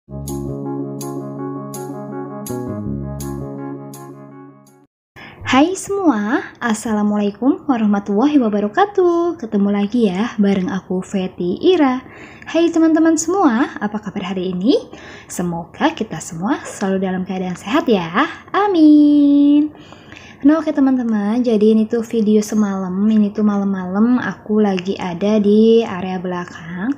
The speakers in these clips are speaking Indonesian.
Hai semua, Assalamualaikum warahmatullahi wabarakatuh. Ketemu lagi ya bareng aku Feti Ira. Hai teman-teman semua, apa kabar hari ini? Semoga kita semua selalu dalam keadaan sehat ya, amin. Nah oke teman-teman, jadi ini tuh video semalam, ini tuh malam-malam aku lagi ada di area belakang.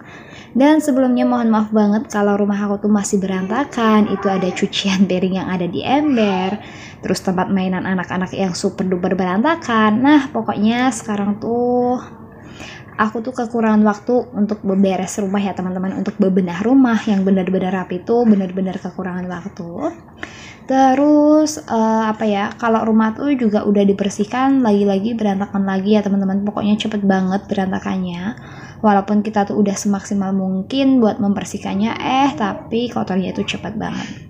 Dan sebelumnya mohon maaf banget kalau rumah aku tuh masih berantakan. Itu ada cucian piring yang ada di ember, terus tempat mainan anak-anak yang super duper berantakan. Nah pokoknya sekarang tuh aku tuh kekurangan waktu untuk beberes rumah ya teman-teman, untuk bebenah rumah yang benar-benar rapi tuh benar-benar kekurangan waktu. Terus kalau rumah tuh juga udah dibersihkan, lagi-lagi berantakan lagi ya teman-teman. Pokoknya cepet banget berantakannya. Walaupun kita tuh udah semaksimal mungkin buat membersihkannya, tapi kotornya itu cepet banget.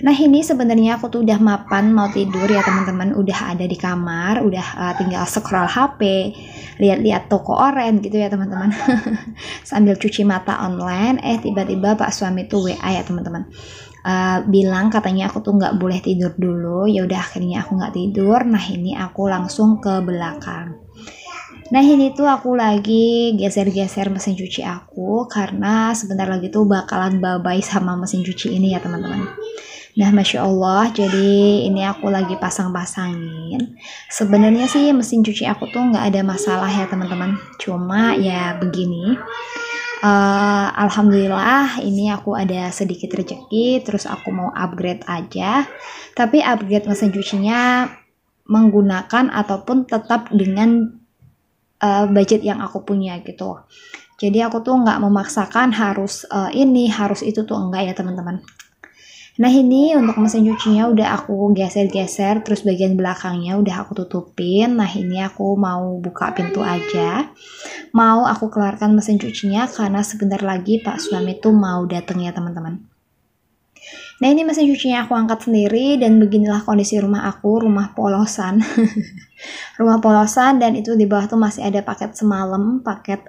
Nah ini sebenarnya aku tuh udah mapan mau tidur ya teman-teman, udah ada di kamar, udah tinggal scroll HP, lihat-lihat toko oren gitu ya teman-teman. Sambil cuci mata online, tiba-tiba Pak suami tuh WA ya teman-teman. Bilang katanya aku tuh nggak boleh tidur dulu. Ya udah akhirnya aku nggak tidur. Nah ini aku langsung ke belakang. Nah ini tuh aku lagi geser-geser mesin cuci aku karena sebentar lagi tuh bakalan bye-bye sama mesin cuci ini ya teman-teman. Nah Masya Allah, jadi ini aku lagi pasang-pasangin. Sebenarnya sih mesin cuci aku tuh nggak ada masalah ya teman-teman. Cuma ya begini. Alhamdulillah ini aku ada sedikit rezeki, terus aku mau upgrade aja. Tapi upgrade mesin cucinya menggunakan ataupun tetap dengan budget yang aku punya gitu. Jadi aku tuh nggak memaksakan harus ini harus itu tuh, enggak ya teman-teman. Nah ini untuk mesin cucinya udah aku geser-geser, terus bagian belakangnya udah aku tutupin. Nah ini aku mau buka pintu aja, mau aku keluarkan mesin cucinya karena sebentar lagi Pak suami tuh mau datang ya teman-teman. Nah ini mesin cucinya aku angkat sendiri dan beginilah kondisi rumah aku, rumah polosan. Rumah polosan, dan itu di bawah tuh masih ada paket semalam, paket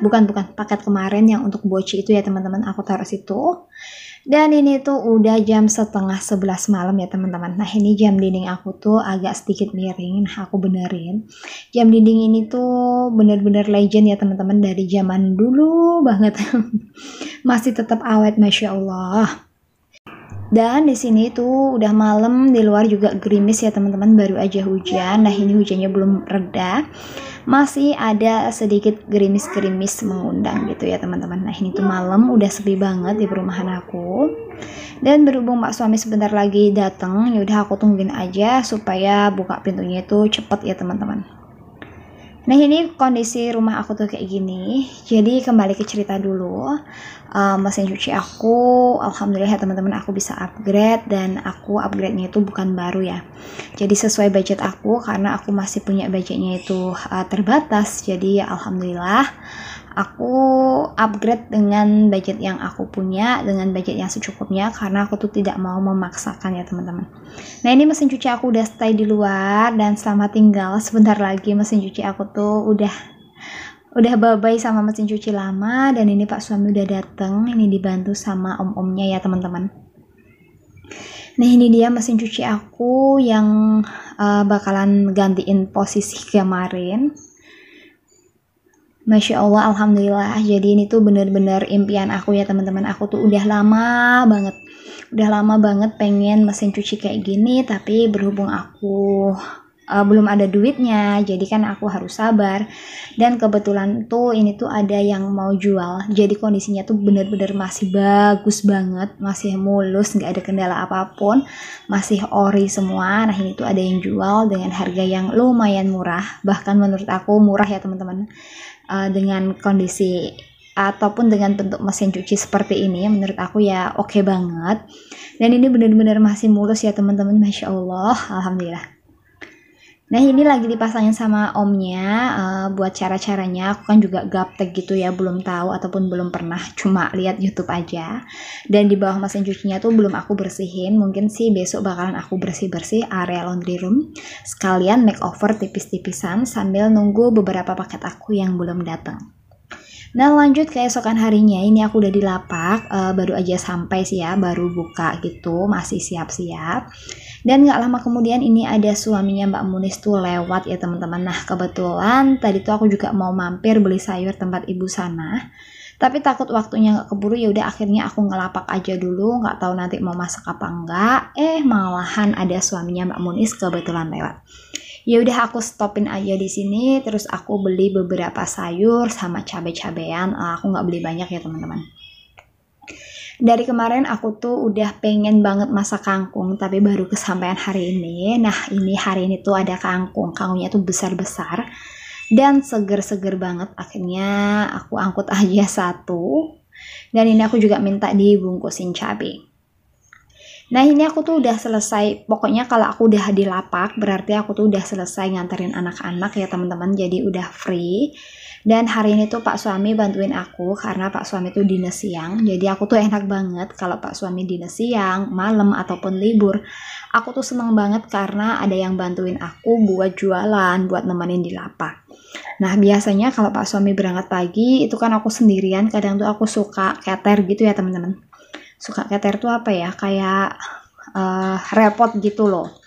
bukan paket kemarin yang untuk boci itu ya teman-teman, aku taruh situ. Dan ini tuh udah jam setengah 11 malam ya teman-teman. Nah ini jam dinding aku tuh agak sedikit miring, nah aku benerin. Jam dinding ini tuh bener-bener legend ya teman-teman, dari zaman dulu banget. Masih tetap awet Masya Allah. Dan di sini tuh udah malam, di luar juga gerimis ya teman-teman, baru aja hujan. Nah ini hujannya belum reda, masih ada sedikit gerimis-gerimis mengundang gitu ya teman-teman. Nah ini tuh malam udah sepi banget di perumahan aku. Dan berhubung Pak suami sebentar lagi datang, ya udah aku tungguin aja supaya buka pintunya itu cepet ya teman-teman. Nah ini kondisi rumah aku tuh kayak gini. Jadi kembali ke cerita dulu. Mesin cuci aku alhamdulillah ya teman-teman, aku bisa upgrade, dan aku upgrade-nya itu bukan baru ya. Jadi sesuai budget aku, karena aku masih punya budgetnya itu terbatas. Jadi ya alhamdulillah aku upgrade dengan budget yang aku punya, dengan budget yang secukupnya, karena aku tuh tidak mau memaksakan ya teman-teman. Nah ini mesin cuci aku udah stay di luar, dan selamat tinggal, sebentar lagi mesin cuci aku tuh udah bye-bye sama mesin cuci lama. Dan ini Pak suami udah dateng, ini dibantu sama om-omnya ya teman-teman. Nah ini dia mesin cuci aku yang bakalan gantiin posisi kemarin. Masya Allah, alhamdulillah. Jadi ini tuh bener-bener impian aku ya teman-teman. Aku tuh udah lama banget pengen mesin cuci kayak gini, tapi berhubung aku belum ada duitnya, jadi kan aku harus sabar. Dan kebetulan tuh ini tuh ada yang mau jual, jadi kondisinya tuh bener-bener masih bagus banget, masih mulus, nggak ada kendala apapun, masih ori semua. Nah ini tuh ada yang jual dengan harga yang lumayan murah, bahkan menurut aku murah ya teman-teman. Dengan kondisi ataupun dengan bentuk mesin cuci seperti ini, menurut aku ya oke banget. Dan ini bener-bener masih mulus ya teman-teman, Masya Allah, alhamdulillah. Nah ini lagi dipasangin sama omnya. Buat cara-caranya aku kan juga gaptek gitu ya, belum tahu ataupun belum pernah, cuma lihat YouTube aja. Dan di bawah mesin cucinya tuh belum aku bersihin, mungkin sih besok bakalan aku bersih-bersih area laundry room, sekalian makeover tipis-tipisan sambil nunggu beberapa paket aku yang belum datang. Nah lanjut keesokan harinya, ini aku udah di lapak, baru aja sampai sih ya, baru buka gitu, masih siap-siap. Dan gak lama kemudian ini ada suaminya Mbak Munis tuh lewat ya teman-teman. Nah kebetulan tadi tuh aku juga mau mampir beli sayur tempat ibu sana, tapi takut waktunya gak keburu, ya udah akhirnya aku ngelapak aja dulu, nggak tahu nanti mau masak apa enggak. Malahan ada suaminya Mbak Munis kebetulan lewat. Ya udah aku stopin aja di sini, terus aku beli beberapa sayur sama cabai-cabean. Aku nggak beli banyak ya teman-teman. Dari kemarin aku tuh udah pengen banget masak kangkung, tapi baru kesampaian hari ini. Nah ini hari ini tuh ada kangkungnya tuh besar-besar dan seger-seger banget. Akhirnya aku angkut aja satu, dan ini aku juga minta dibungkusin cabai. Nah ini aku tuh udah selesai, pokoknya kalau aku udah di lapak berarti aku tuh udah selesai nganterin anak-anak ya teman-teman, jadi udah free. Dan hari ini tuh Pak suami bantuin aku karena Pak suami tuh dinas siang, jadi aku tuh enak banget kalau Pak suami dinas siang, malam ataupun libur. Aku tuh seneng banget karena ada yang bantuin aku buat jualan, buat nemenin di lapak. Nah biasanya kalau Pak suami berangkat pagi itu kan aku sendirian, kadang tuh aku suka keter gitu ya teman-teman. Suka keter tuh apa ya, kayak repot gitu loh.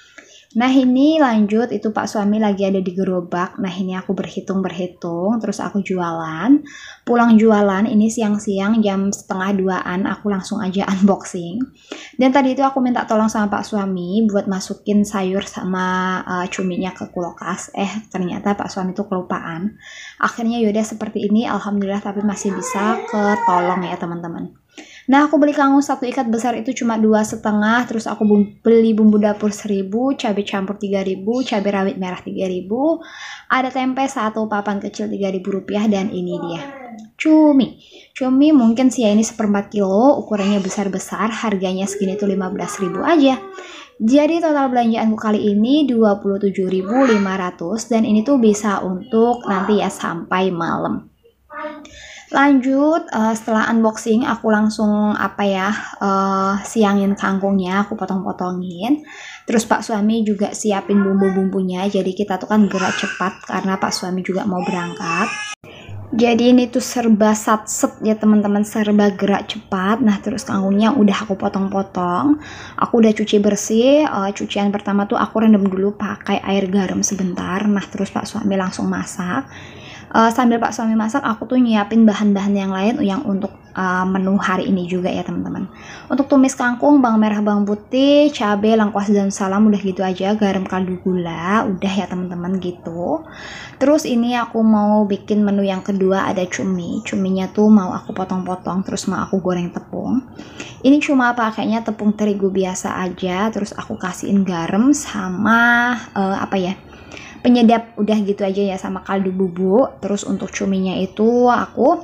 Nah ini lanjut, itu Pak suami lagi ada di gerobak. Nah ini aku berhitung terus aku jualan. Pulang jualan ini siang-siang jam 1:30-an aku langsung aja unboxing. Dan tadi itu aku minta tolong sama Pak suami buat masukin sayur sama cuminya ke kulkas. Ternyata Pak suami tuh kelupaan. Akhirnya yaudah seperti ini, alhamdulillah, tapi masih bisa ketolong ya teman-teman. Nah aku beli kangkung satu ikat besar itu cuma 2,5, terus aku beli bumbu dapur 1.000, cabai campur 3.000, cabai rawit merah 3.000, ada tempe satu papan kecil 3.000 rupiah, dan ini dia cumi mungkin sih ya, ini 1/4 kilo, ukurannya besar-besar, harganya segini tuh 15.000 aja. Jadi total belanjaanku kali ini 27.500, dan ini tuh bisa untuk nanti ya sampai malam. Lanjut, setelah unboxing aku langsung siangin kangkungnya, aku potong-potongin. Terus Pak suami juga siapin bumbu-bumbunya, jadi kita tuh kan gerak cepat karena Pak suami juga mau berangkat. Jadi ini tuh serba satset ya teman-teman, serba gerak cepat. Nah terus kangkungnya udah aku potong-potong, aku udah cuci bersih. Cucian pertama tuh aku rendam dulu pakai air garam sebentar. Nah terus Pak suami langsung masak. Sambil Pak suami masak, aku tuh nyiapin bahan-bahan yang lain yang untuk menu hari ini juga ya teman-teman. Untuk tumis kangkung, bawang merah, bawang putih, cabai, lengkuas, dan salam, udah gitu aja. Garam, kaldu, gula, udah ya teman-teman gitu. Terus ini aku mau bikin menu yang kedua, ada cuminya tuh mau aku potong-potong, terus mau aku goreng tepung. Ini cuma pakainya tepung terigu biasa aja, terus aku kasihin garam sama penyedap, udah gitu aja ya, sama kaldu bubuk. Terus untuk cuminya itu aku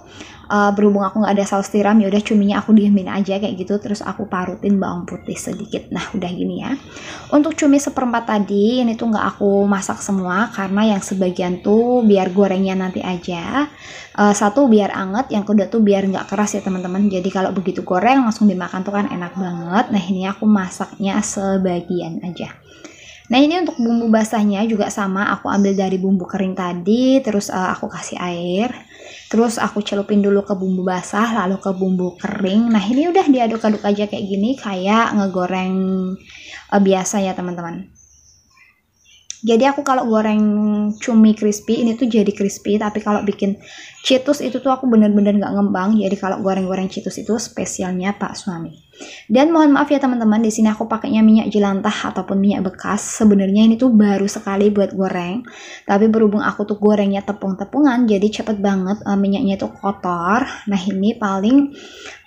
berhubung aku nggak ada saus tiram, ya udah cuminya aku diemin aja kayak gitu, terus aku parutin bawang putih sedikit. Nah udah gini ya. Untuk cumi 1/4 tadi ini tuh nggak aku masak semua karena yang sebagian tuh biar gorengnya nanti aja. Satu biar anget, yang kedua tuh biar nggak keras ya teman-teman, jadi kalau begitu goreng langsung dimakan tuh kan enak banget. Nah ini aku masaknya sebagian aja. Nah ini untuk bumbu basahnya juga sama, aku ambil dari bumbu kering tadi, terus aku kasih air, terus aku celupin dulu ke bumbu basah, lalu ke bumbu kering. Nah ini udah diaduk-aduk aja kayak gini, kayak ngegoreng biasa ya teman-teman. Jadi aku kalau goreng cumi crispy ini tuh jadi crispy, tapi kalau bikin citus itu tuh aku bener-bener gak ngembang. Jadi kalau goreng-goreng citus itu spesialnya Pak suami. Dan mohon maaf ya teman-teman, di sini aku pakainya minyak jelantah ataupun minyak bekas. Sebenarnya ini tuh baru sekali buat goreng, tapi berhubung aku tuh gorengnya tepung-tepungan, jadi cepet banget minyaknya itu kotor. Nah ini paling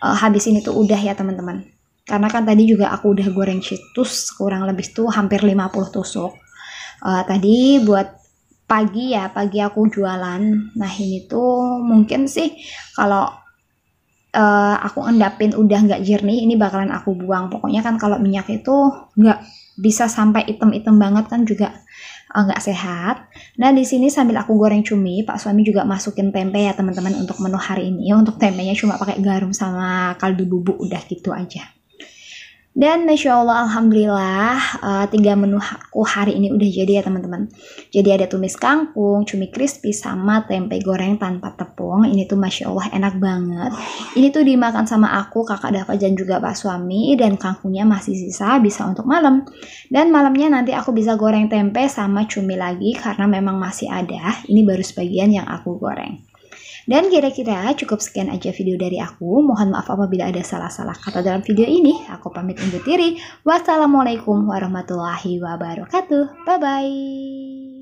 habis ini tuh udah ya teman-teman. Karena kan tadi juga aku udah goreng citus kurang lebih tuh hampir 50 tusuk. Tadi buat pagi aku jualan. Nah ini tuh mungkin sih kalau aku endapin udah nggak jernih, ini bakalan aku buang. Pokoknya kan kalau minyak itu nggak bisa sampai item-item banget kan juga nggak sehat. Nah di sini sambil aku goreng cumi, Pak suami juga masukin tempe ya teman-teman untuk menu hari ini. Untuk tempenya cuma pakai garam sama kaldu bubuk, udah gitu aja. Dan Masya Allah, Alhamdulillah, 3 menu aku hari ini udah jadi ya teman-teman. Jadi ada tumis kangkung, cumi crispy, sama tempe goreng tanpa tepung. Ini tuh Masya Allah enak banget. Ini tuh dimakan sama aku, kakak Dava, dan juga pak suami. Dan kangkungnya masih sisa, bisa untuk malam. Dan malamnya nanti aku bisa goreng tempe sama cumi lagi, karena memang masih ada. Ini baru sebagian yang aku goreng. Dan kira-kira cukup sekian aja video dari aku. Mohon maaf apabila ada salah-salah kata dalam video ini. Aku pamit undur diri. Wassalamualaikum warahmatullahi wabarakatuh. Bye-bye.